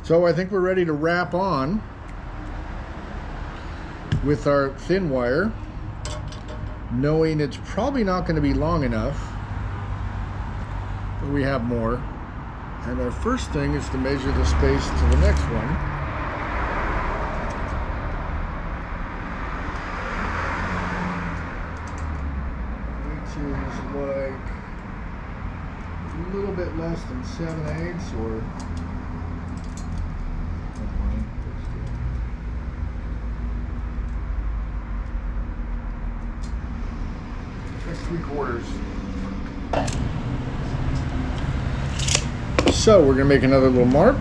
So I think we're ready to wrap on with our thin wire, knowing it's probably not going to be long enough, but we have more. And our first thing is to measure the space to the next one. Which is like a little bit less than 7/8 or 3/4. So we're going to make another little mark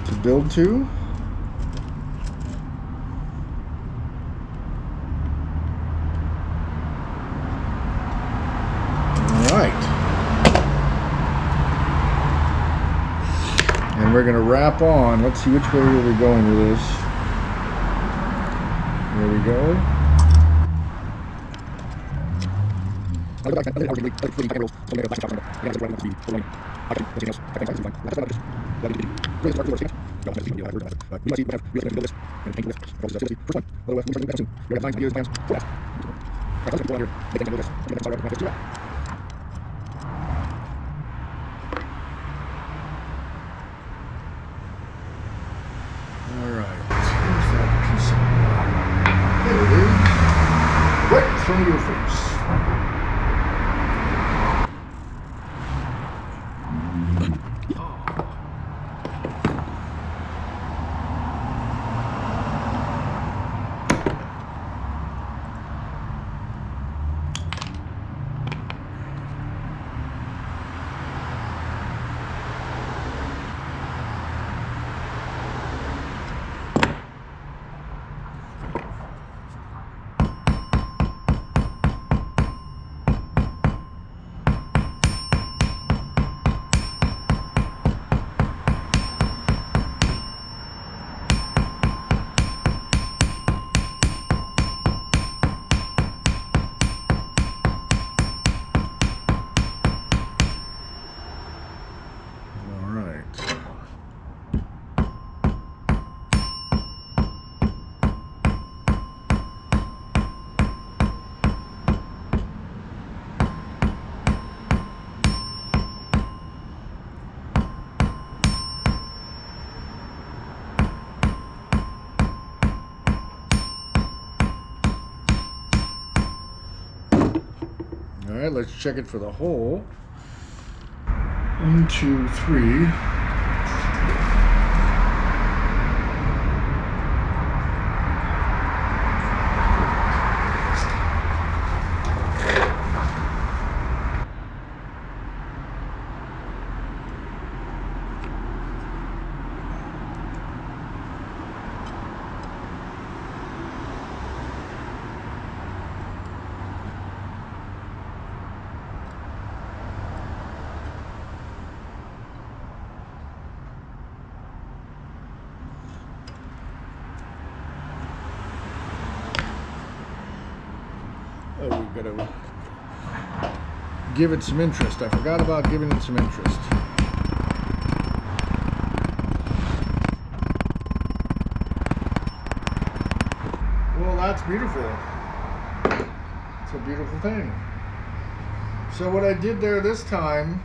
to build to. All right. And we're going to wrap on. Let's see which way are we going with this. There we go. From your face. All right, let's check it for the hole. 1, 2, 3. Oh, we've got to give it some interest. I forgot about giving it some interest. Well, that's beautiful. It's a beautiful thing. So what I did there this time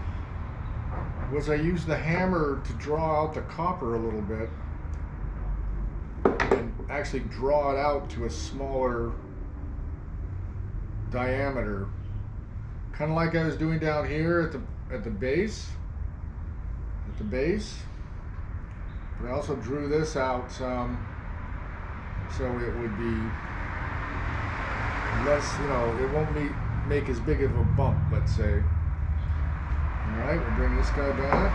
was I used the hammer to draw out the copper a little bit and actually draw it out to a smaller diameter, kind of like I was doing down here at the base, but I also drew this out some so it would be less, it won't make as big of a bump, let's say. All right, we'll bring this guy back.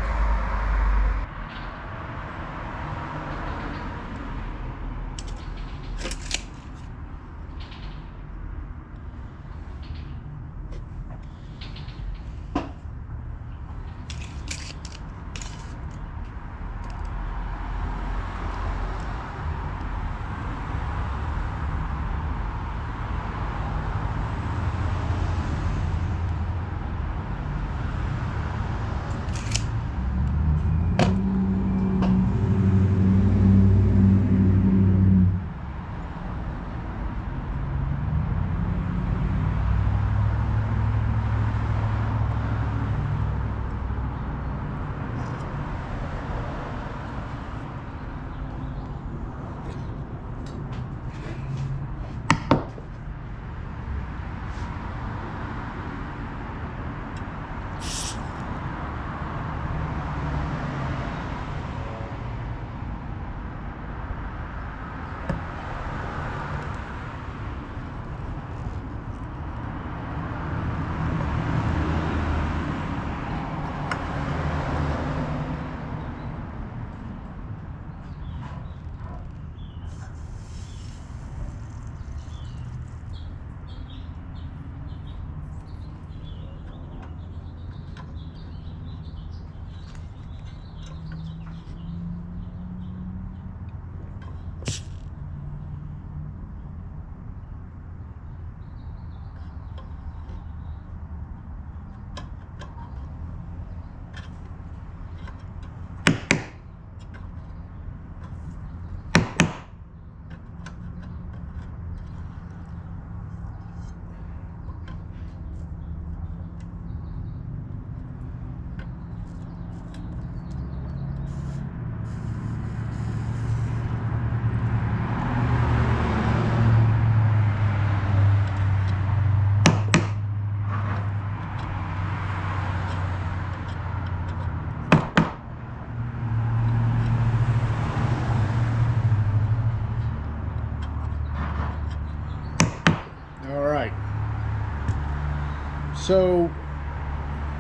So,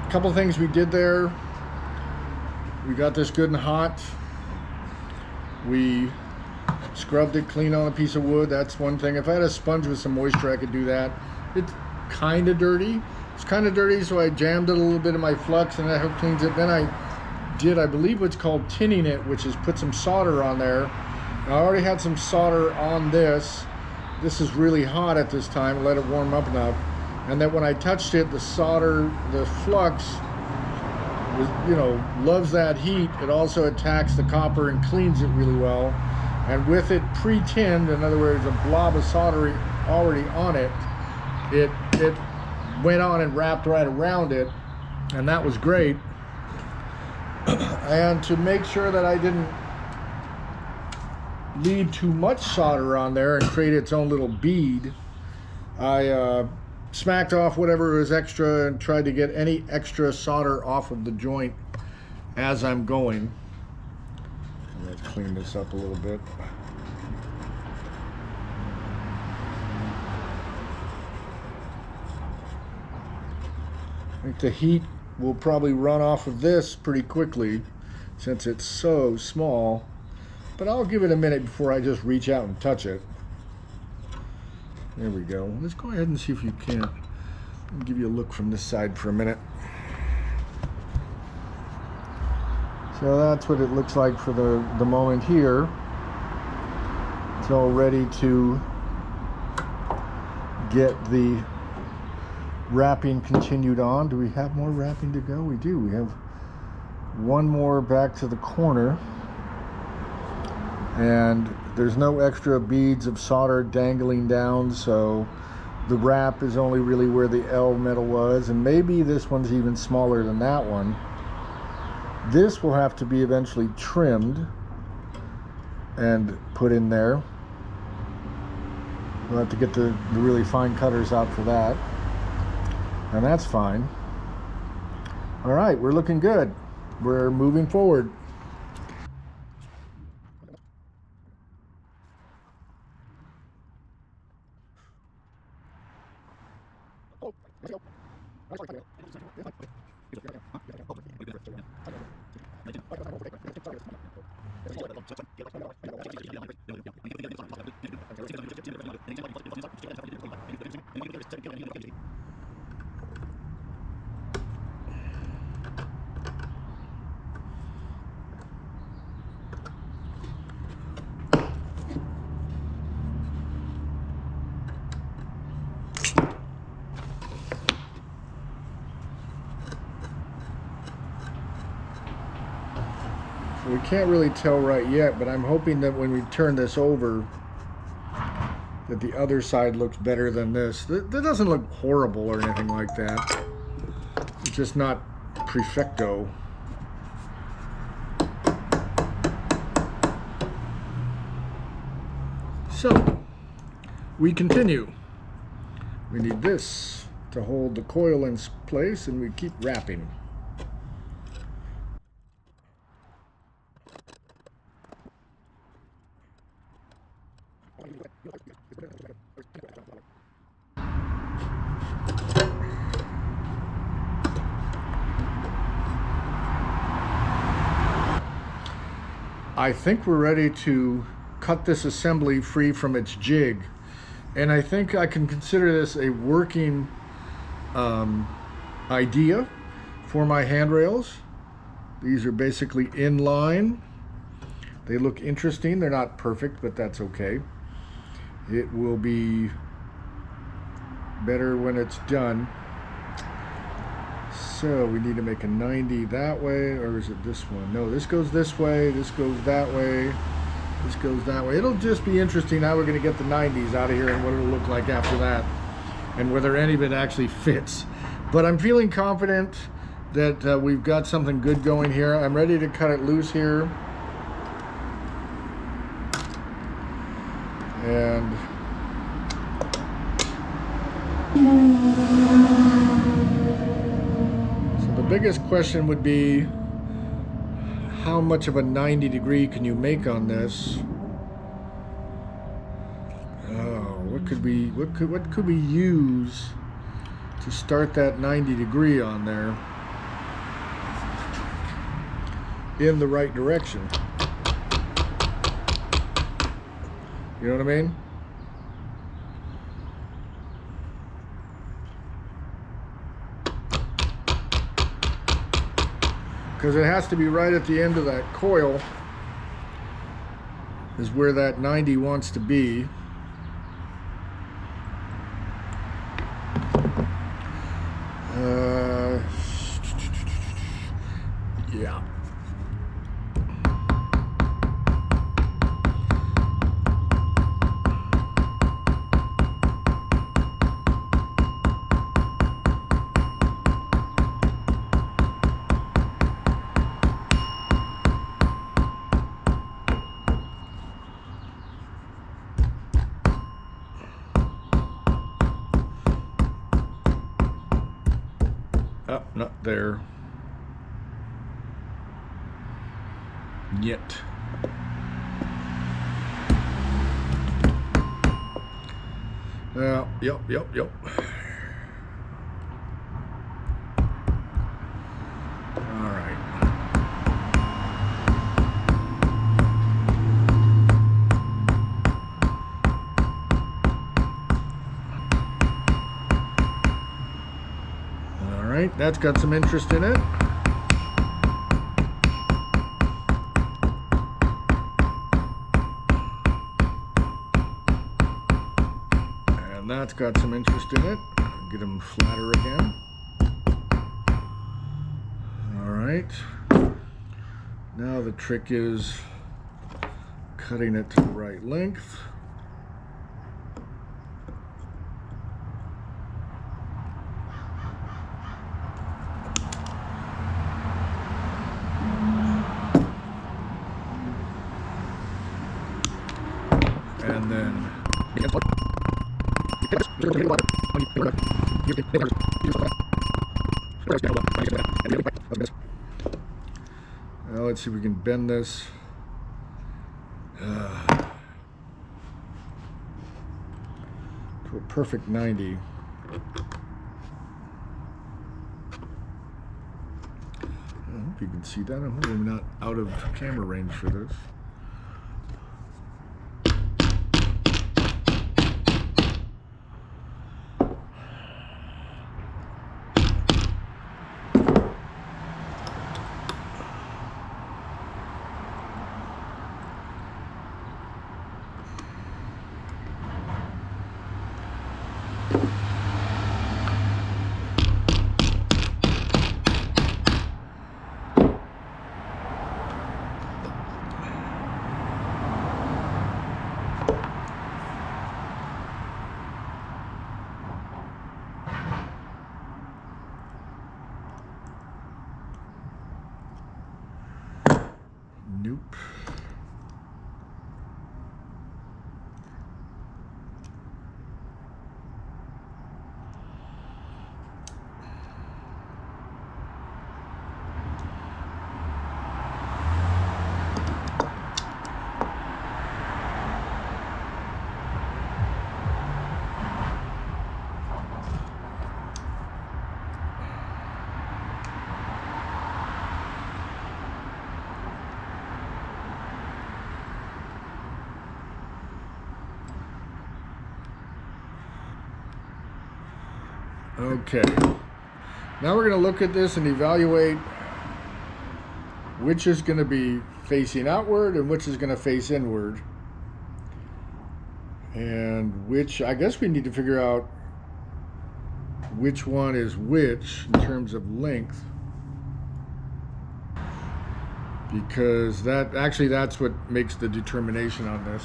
a couple things we did there. We got this good and hot. We scrubbed it clean on a piece of wood. That's one thing. If I had a sponge with some moisture, I could do that. It's kind of dirty. It's kind of dirty, so I jammed it a little bit in my flux, and that helped cleans it. Then I did, I believe, what's called tinning it, which is put some solder on there. I already had some solder on this. This is really hot at this time. Let it warm up enough. And then when I touched it, the solder, the flux, you know, loves that heat. It also attacks the copper and cleans it really well. And with it pre-tinned, in other words, a blob of solder already on it, it went on and wrapped right around it, and that was great. And to make sure that I didn't leave too much solder on there and create its own little bead, I smacked off whatever was extra and tried to get any extra solder off of the joint as I'm going. Let's clean this up a little bit. I think the heat will probably run off of this pretty quickly since it's so small, but I'll give it a minute before I just reach out and touch it. There we go. Let's go ahead and see if you can't. I'll give you a look from this side for a minute. So that's what it looks like for the moment here. It's all ready to get the wrapping continued on. Do we have more wrapping to go? We do. We have one more back to the corner. And there's no extra beads of solder dangling down, so the wrap is only really where the L metal was, and maybe this one's even smaller than that one. This will have to be eventually trimmed and put in there. We'll have to get the really fine cutters out for that. And that's fine. All right, we're looking good. We're moving forward. We can't really tell right yet, but I'm hoping that when we turn this over, that the other side looks better than this. That doesn't look horrible or anything like that. It's just not perfecto. So, we continue. We need this to hold the coil in place, and we keep wrapping. I think we're ready to cut this assembly free from its jig, and I think I can consider this a working idea for my handrails. These are basically in line. They look interesting. They're not perfect, but that's okay. It will be better when it's done. So we need to make a 90 that way, or is it this one? No, this goes this way, this goes that way, this goes that way. It'll just be interesting how we're going to get the 90s out of here and what it'll look like after that, and whether any of it actually fits. But I'm feeling confident that we've got something good going here. I'm ready to cut it loose here. And so the biggest question would be, how much of a 90-degree can you make on this? Oh, what could we use to to start that 90 degree on there in the right direction. You know what I mean? Because it has to be right at the end of that coil is where that 90 wants to be. Yeah. Oh, not there yet. Yep. All right. All right, that's got some interest in it. And that's got some interest in it. Get them flatter again. All right. Now the trick is cutting it to the right length. And then now let's see if we can bend this. To a perfect 90. I hope you can see that. I hope I'm not out of camera range for this. Nope. Okay, now we're going to look at this and evaluate which is going to be facing outward and which is going to face inward, and which, I guess we need to figure out which one is which in terms of length, because that's what makes the determination on this.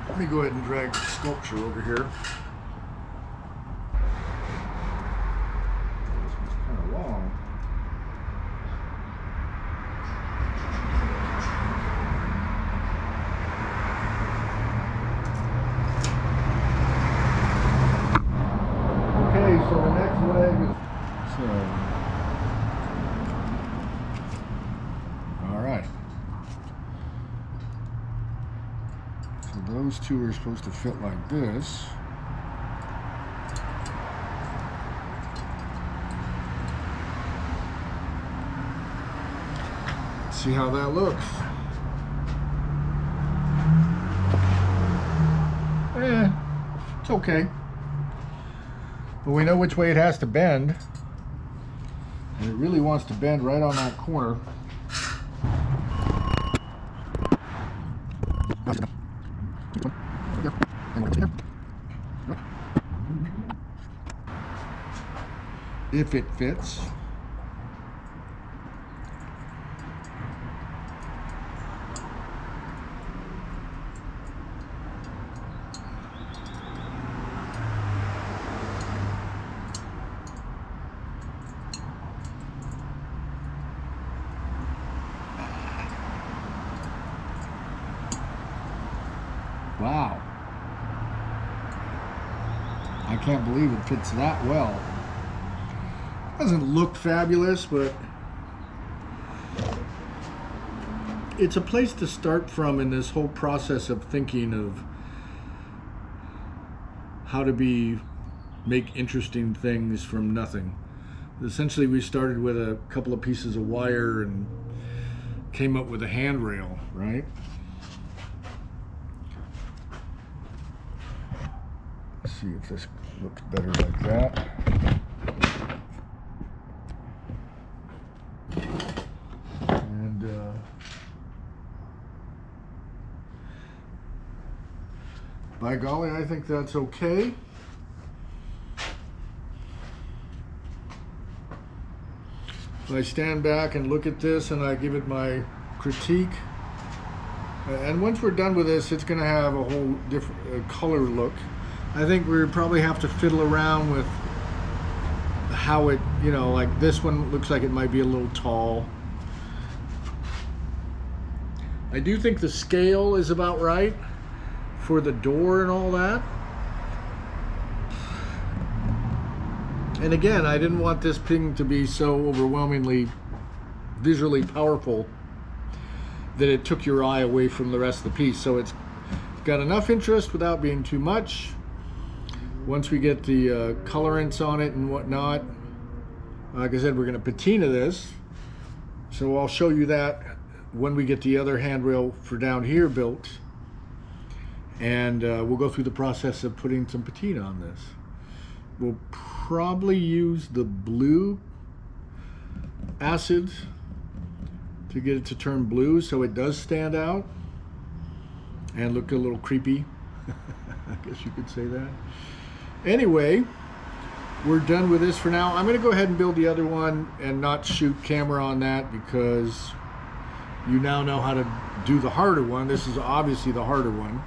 Let me go ahead and drag the sculpture over here. So the next leg is, all right. So those two are supposed to fit like this. see how that looks. It's okay. But we know which way it has to bend. And it really wants to bend right on that corner. If it fits. Wow. I can't believe it fits that well. Doesn't look fabulous, but it's a place to start from in this whole process of thinking of how to make interesting things from nothing. Essentially, we started with a couple of pieces of wire and came up with a handrail, right? Let's see if this looks better like that. And by golly, I think that's okay. So I stand back and look at this and I give it my critique. And once we're done with this, it's going to have a whole different color look. I think we probably have to fiddle around with how it, you know, like this one looks like it might be a little tall. I do think the scale is about right for the door and all that. And again, I didn't want this thing to be so overwhelmingly visually powerful that it took your eye away from the rest of the piece. So it's got enough interest without being too much. Once we get the colorants on it and whatnot, like I said, we're going to patina this. So I'll show you that when we get the other handrail for down here built. And we'll go through the process of putting some patina on this. We'll probably use the blue acid to get it to turn blue so it does stand out and look a little creepy. I guess you could say that. Anyway, we're done with this for now. I'm going to go ahead and build the other one and not shoot camera on that because you now know how to do the harder one. This is obviously the harder one.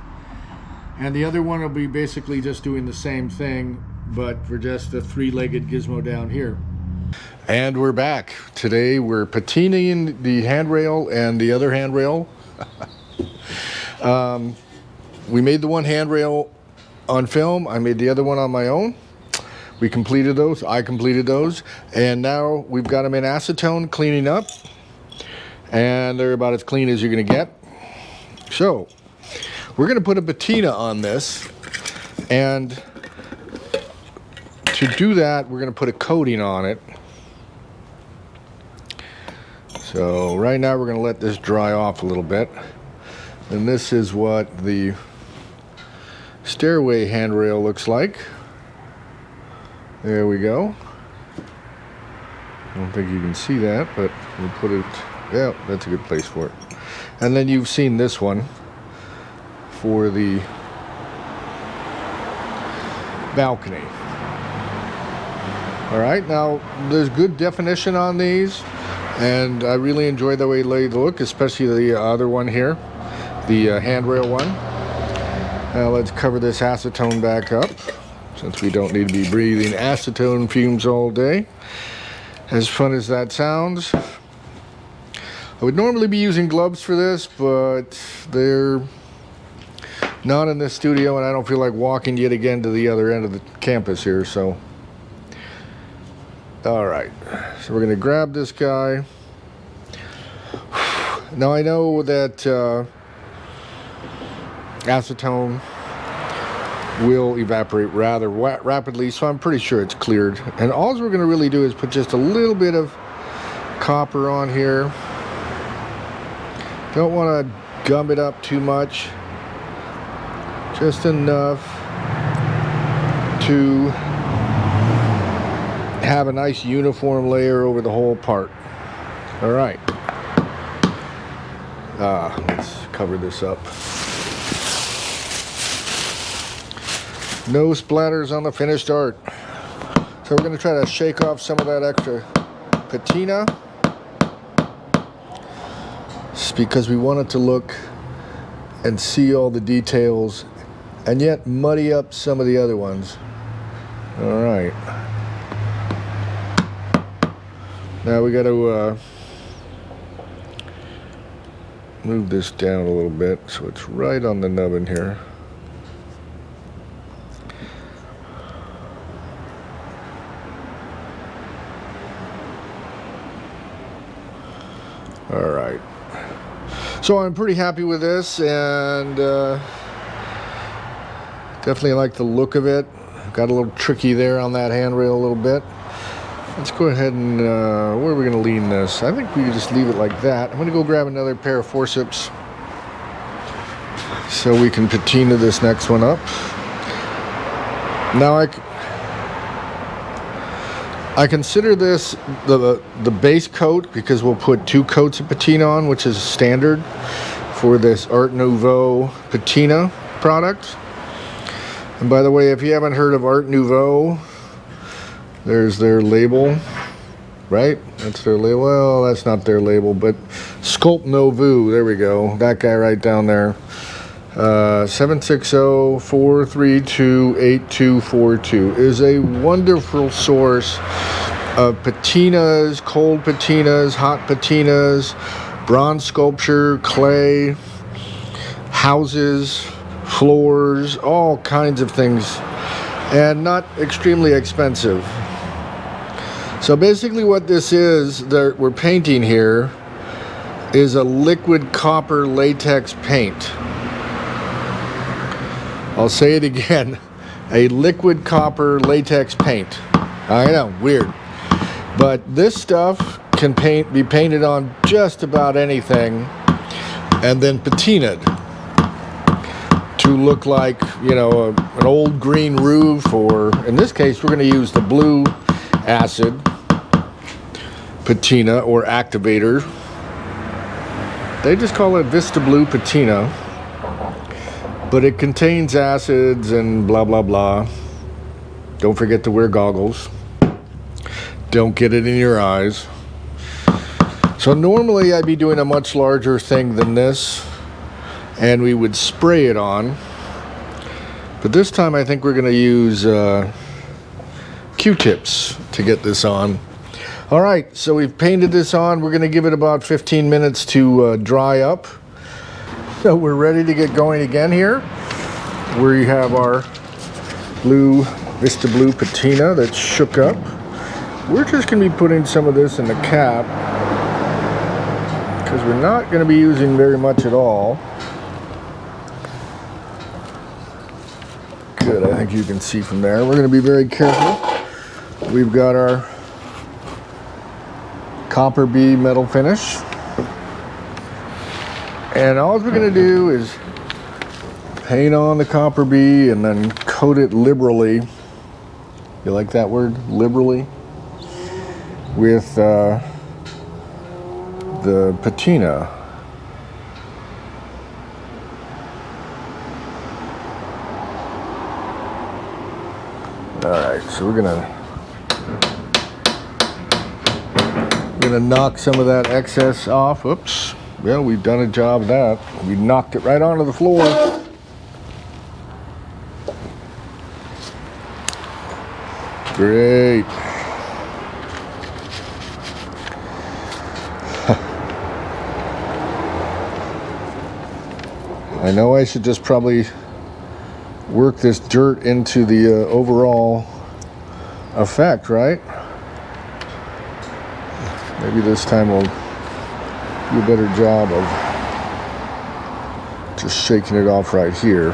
And the other one will be basically just doing the same thing, but for just a three-legged gizmo down here. And we're back. Today we're patinaing the handrail and the other handrail. We made the one handrail on film. I made the other one on my own. We completed those. I completed those. And now we've got them in acetone cleaning up. And they're about as clean as you're going to get. So we're going to put a patina on this. And to do that, we're going to put a coating on it. So right now we're going to let this dry off a little bit. And this is what the stairway handrail looks like. There we go. I don't think you can see that, but we'll put it, yeah, that's a good place for it. And then you've seen this one for the balcony. All right, now there's good definition on these, and I really enjoy the way they look, especially the other one here, the handrail one. Now let's cover this acetone back up, since we don't need to be breathing acetone fumes all day. As fun as that sounds. I would normally be using gloves for this, but they're not in this studio, and I don't feel like walking yet again to the other end of the campus here, so. All right, so we're gonna grab this guy. Now I know that acetone will evaporate rather rapidly, so I'm pretty sure it's cleared. And all we're gonna really do is put just a little bit of copper on here. Don't want to gum it up too much. Just enough to have a nice uniform layer over the whole part. All right. Let's cover this up. No splatters on the finished art. So we're going to try to shake off some of that extra patina. Just because we want it to look and see all the details and yet muddy up some of the other ones. All right. Now we got to move this down a little bit so it's right on the nubbin here. All right. So I'm pretty happy with this, and definitely like the look of it. Got a little tricky there on that handrail a little bit. Let's go ahead and, where are we going to lean this? I think we can just leave it like that. I'm going to go grab another pair of forceps so we can patina this next one up. Now I consider this the base coat because we'll put 2 coats of patina on, which is standard for this Art Nouveau patina product. And by the way, if you haven't heard of Art Nouveau, there's their label, right? That's their label. Well, that's not their label, but Sculpt Nouveau, there we go. That guy right down there. 760-432-8242 is a wonderful source of patinas, cold patinas, hot patinas, bronze sculpture, clay, houses, floors, all kinds of things, and not extremely expensive. So basically what this is that we're painting here is a liquid copper latex paint. I'll say it again, a liquid copper latex paint. I know, weird. But this stuff can be painted on just about anything and then patinaed to look like, you know, an old green roof, or in this case we're going to use the blue acid patina or activator. They just call it Vista Blue patina, but it contains acids and blah blah blah. Don't forget to wear goggles. Don't get it in your eyes. So normally I'd be doing a much larger thing than this, and we would spray it on. But this time I think we're going to use Q-tips to get this on. All right, so we've painted this on. We're going to give it about 15 minutes to dry up. So we're ready to get going again here. We have our blue Vista Blue patina that's shook up. We're just going to be putting some of this in the cap because we're not going to be using very much at all. Good, I think you can see from there. We're going to be very careful. We've got our copper B metal finish. And all we're going to do is paint on the copper B and then coat it liberally. You like that word? Liberally? With the patina. Alright, so we're gonna knock some of that excess off. Oops. Well, we've done a job of that. We knocked it right onto the floor. Great. I know I should just probably work this dirt into the overall effect, right? Maybe this time we'll do a better job of just shaking it off right here.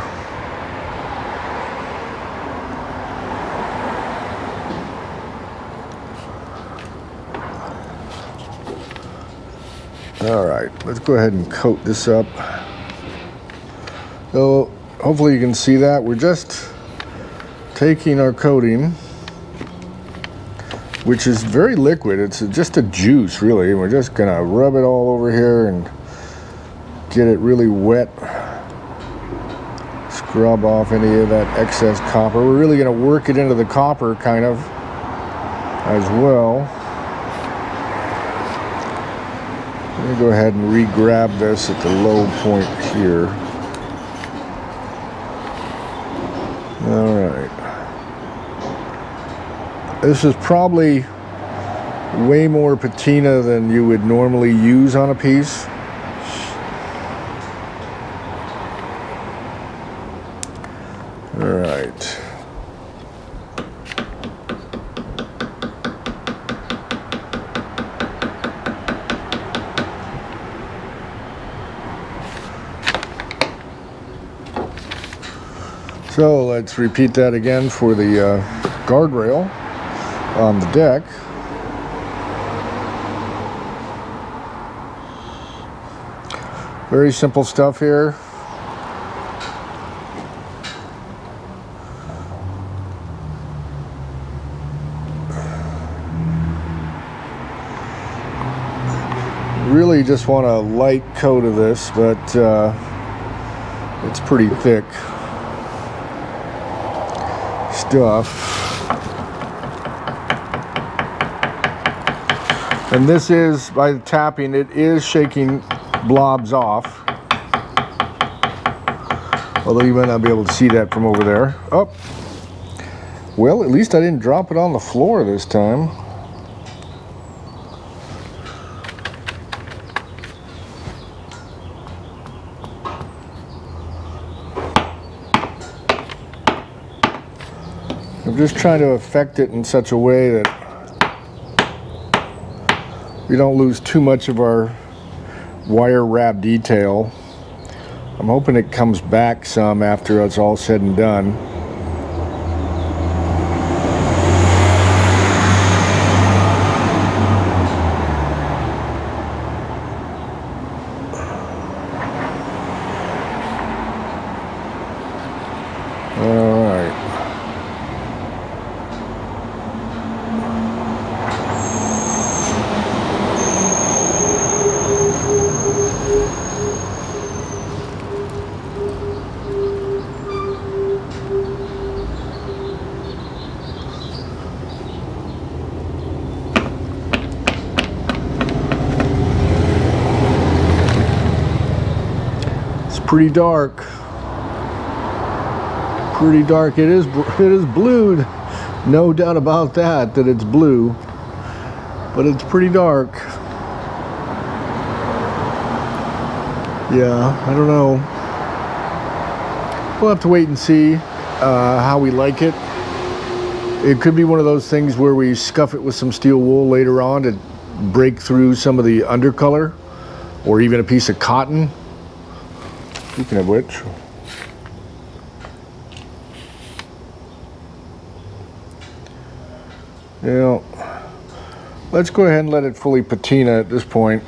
All right, let's go ahead and coat this up. So hopefully you can see that. We're just taking our coating, which is very liquid. It's just a juice, really. And we're just gonna rub it all over here and get it really wet. Scrub off any of that excess copper. We're really gonna work it into the copper kind of as well. Let me go ahead and re-grab this at the low point here. All right. This is probably way more patina than you would normally use on a piece. All right. So let's repeat that again for the guardrail on the deck. Very simple stuff here. Really just want a light coat of this, but it's pretty thick stuff. And this is, by the tapping, it is shaking blobs off. Although you might not be able to see that from over there. Oh, well, at least I didn't drop it on the floor this time. I'm just trying to affect it in such a way that we don't lose too much of our wire wrap detail. I'm hoping it comes back some after it's all said and done. All right. Pretty dark. Pretty dark. It is blued. No doubt about that it's blue. But it's pretty dark. Yeah, I don't know. We'll have to wait and see how we like it. It could be one of those things where we scuff it with some steel wool later on to break through some of the undercolor, or even a piece of cotton. Speaking of which, let's go ahead and let it fully patina at this point.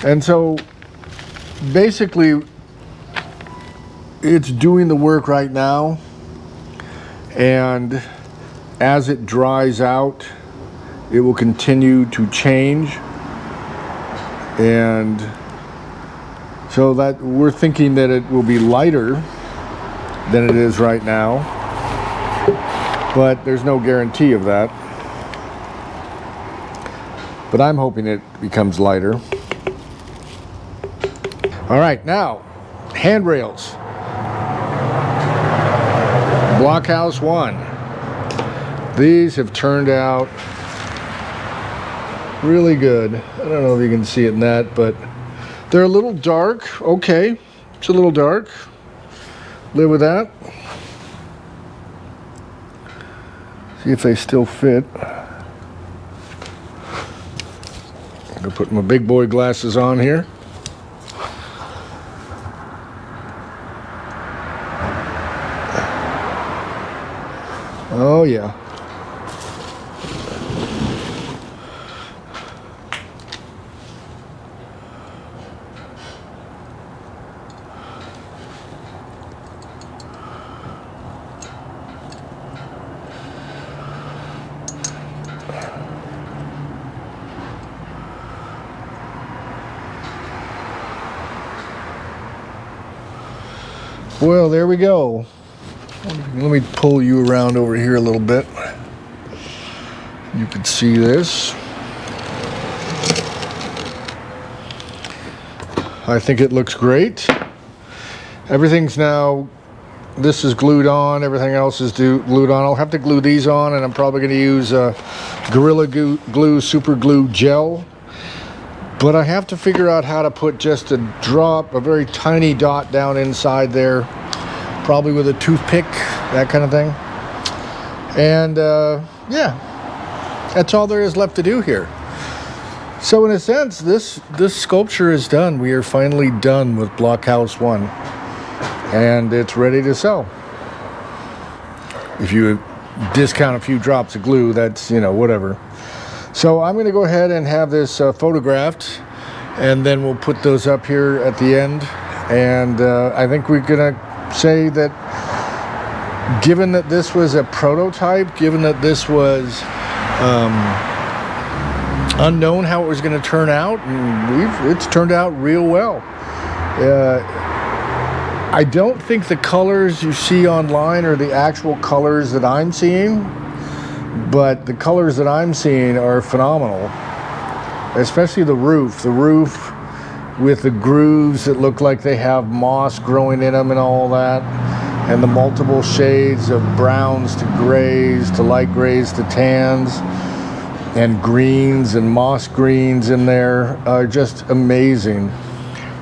And so basically it's doing the work right now, and as it dries out it will continue to change. And so that we're thinking that it will be lighter than it is right now, but there's no guarantee of that. But I'm hoping it becomes lighter. All right, now, handrails. Blockhouse 1. These have turned out really good. I don't know if you can see it in that, but they're a little dark. Okay, it's a little dark. Live with that. See if they still fit. I'm gonna put my big boy glasses on here. Oh yeah. Well, there we go. Let me pull you around over here a little bit. You can see this. I think it looks great. Everything's now, this is glued on, everything else is glued on. I'll have to glue these on, and I'm probably going to use Gorilla Glue Super Glue Gel. But I have to figure out how to put just a drop, a very tiny dot down inside there, probably with a toothpick, that kind of thing. And yeah, that's all there is left to do here. So in a sense, this sculpture is done. We are finally done with Blockhouse 1, and it's ready to sell. If you discount a few drops of glue, that's, you know, whatever. So I'm going to go ahead and have this photographed, and then we'll put those up here at the end. And I think we're going to say that given that this was a prototype, given that this was unknown how it was going to turn out, and it's turned out real well. I don't think the colors you see online are the actual colors that I'm seeing, but the colors that I'm seeing are phenomenal, especially the roof. The roof with the grooves that look like they have moss growing in them and all that, and the multiple shades of browns to grays to light grays to tans and greens and moss greens in there are just amazing.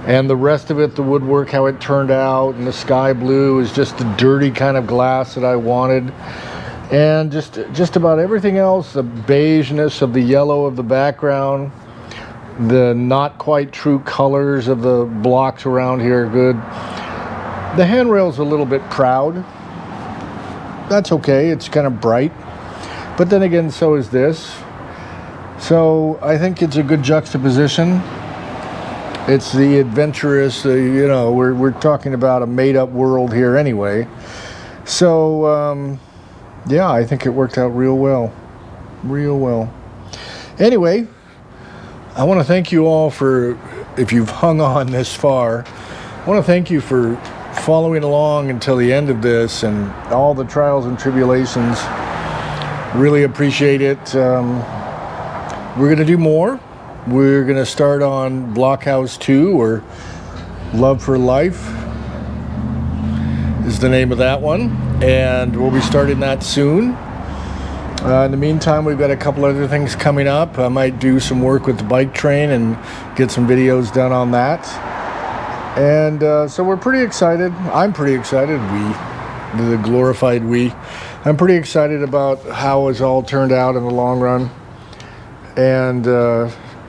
And the rest of it, the woodwork, how it turned out, and the sky blue is just the dirty kind of glass that I wanted. And just about everything else, the beigeness of the yellow of the background, the not quite true colors of the blocks around here are good. The handrail's a little bit proud. That's okay, it's kind of bright. But then again, so is this. So I think it's a good juxtaposition. It's the adventurous, you know, we're talking about a made-up world here anyway. So, yeah, I think it worked out real well. Real well. Anyway, I want to thank you all for, if you've hung on this far, I want to thank you for following along until the end of this and all the trials and tribulations. Really appreciate it. We're going to do more. We're going to start on Blockhouse 2, or Love for Life is the name of that one, and we'll be starting that soon. In the meantime, we've got a couple other things coming up. I might do some work with the bike train and get some videos done on that. And so we're pretty excited. I'm pretty excited. The glorified we. I'm pretty excited about how it's all turned out in the long run. And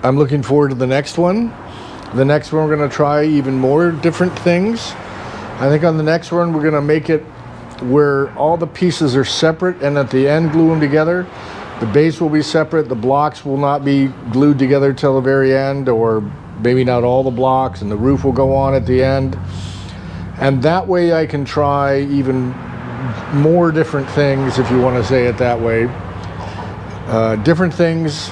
I'm looking forward to the next one. The next one, we're going to try even more different things. I think on the next one, we're going to make it where all the pieces are separate, and at the end glue them together. The base will be separate. The blocks will not be glued together till the very end, or maybe not all the blocks, and the roof will go on at the end. And that way I can try even more different things, if you want to say it that way. Different things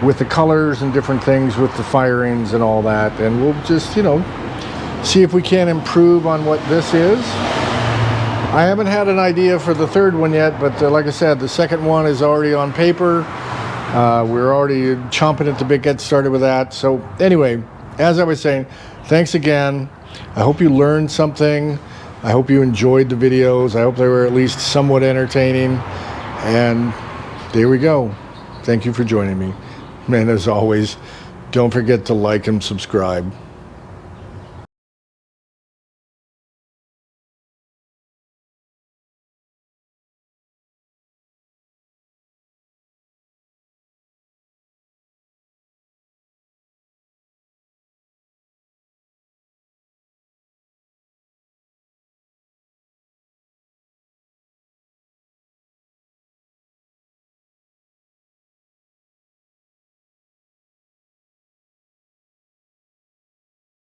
with the colors and different things with the firings and all that. And we'll just, you know, see if we can improve on what this is. I haven't had an idea for the third one yet, but like I said, the second one is already on paper. We're already chomping at the bit, get started with that. So anyway, as I was saying, thanks again. I hope you learned something. I hope you enjoyed the videos. I hope they were at least somewhat entertaining. And there we go. Thank you for joining me. And as always, don't forget to like and subscribe.